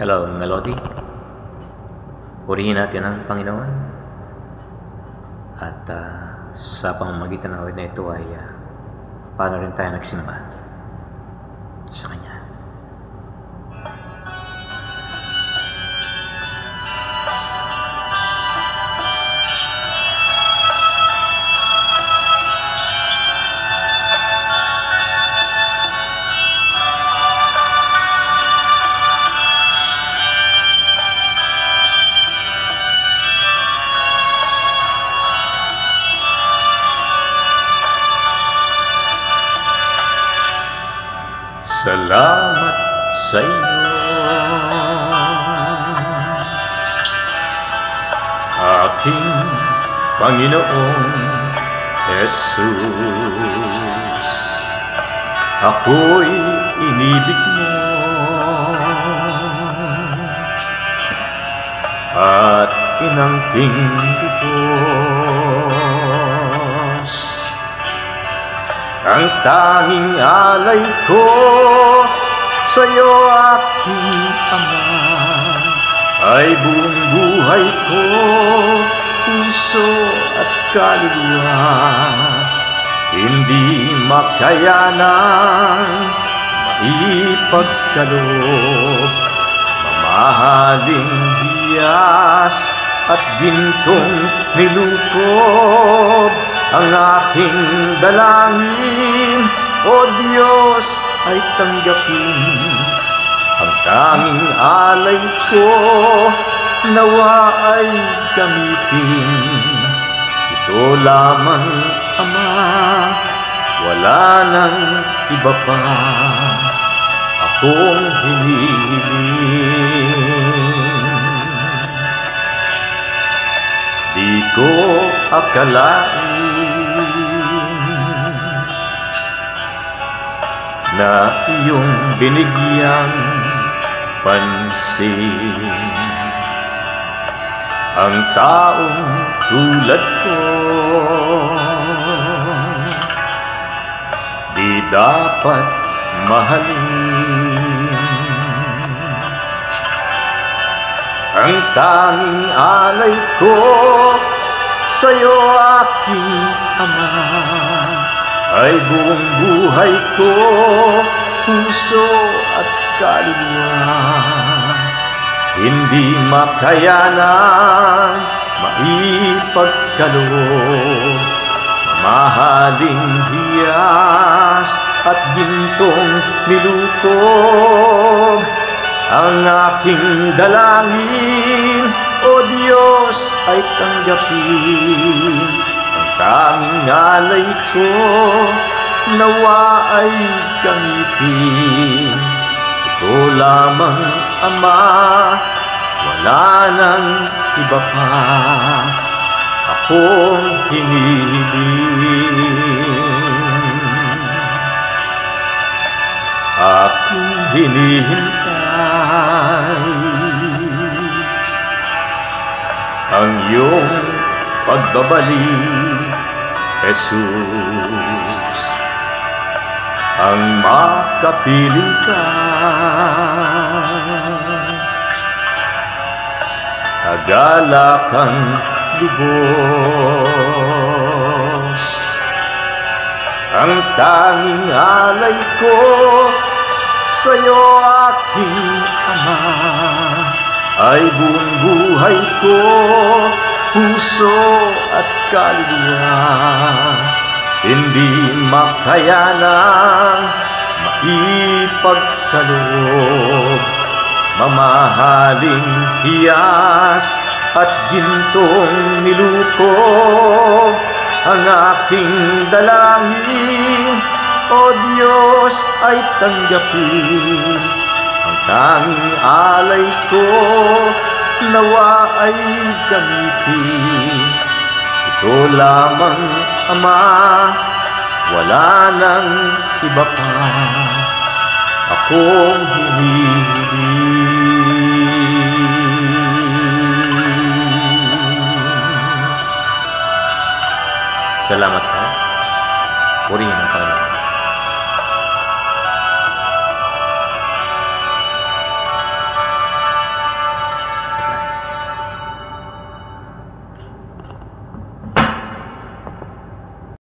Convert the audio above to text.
Hello, mga Lodi. Purihin natin ang Panginoon. At sa pamamagitan ng awit na ito ay paano rin tayo nagsimba sa Kanya. Salamat sa iyo, aking Panginoong Jesus. Ako'y inibig mo at inangking Diyos. Ang tanging alay ko sa'yo, aking Ama, ay buong buhay ko, puso at kaluluwa. Hindi makayanang maipagkaloob, mamahaling hiyas at gintong nilukob. Ang aking dalangin, O Diyos, ay tanggapin. Ang tanging alay ko, nawa ay gamitin. Ito lamang, Ama, wala nang iba pa akong hinihiling. Di ko akalain na iyong binigyang pansin ang taong tulad ko. Di dapat mahalin. Ang tanging alay ko sa'yo, aking Ama, ay buong buhay ko, puso at kaluluwa. Hindi makayanang maipagkaloob, mamahaling hiyas at gintong nilukob. Ang aking dalangin, O Diyos, ay tanggapin. Ang tanging alay ko, nawa ay gamitin. Ito lamang, Ama, wala nang iba pa akong hinihiling. Aking hinihintay ang iyong pagbabalik, Jesus. Ang makapiling ka, agalakang lubos. Ang tanging alay ko sa'yo, aking Ama, ay buong buhay ko, puso at kaluluwa. Hindi makayanang maipagkaloob, mamahaling hiyas at gintong nilukob. Ang aking dalangin, O Diyos, ay tanggapin. Ang tanging alay ko, nawa ay gamitin. Ito lamang, Ama, wala nang iba pa akong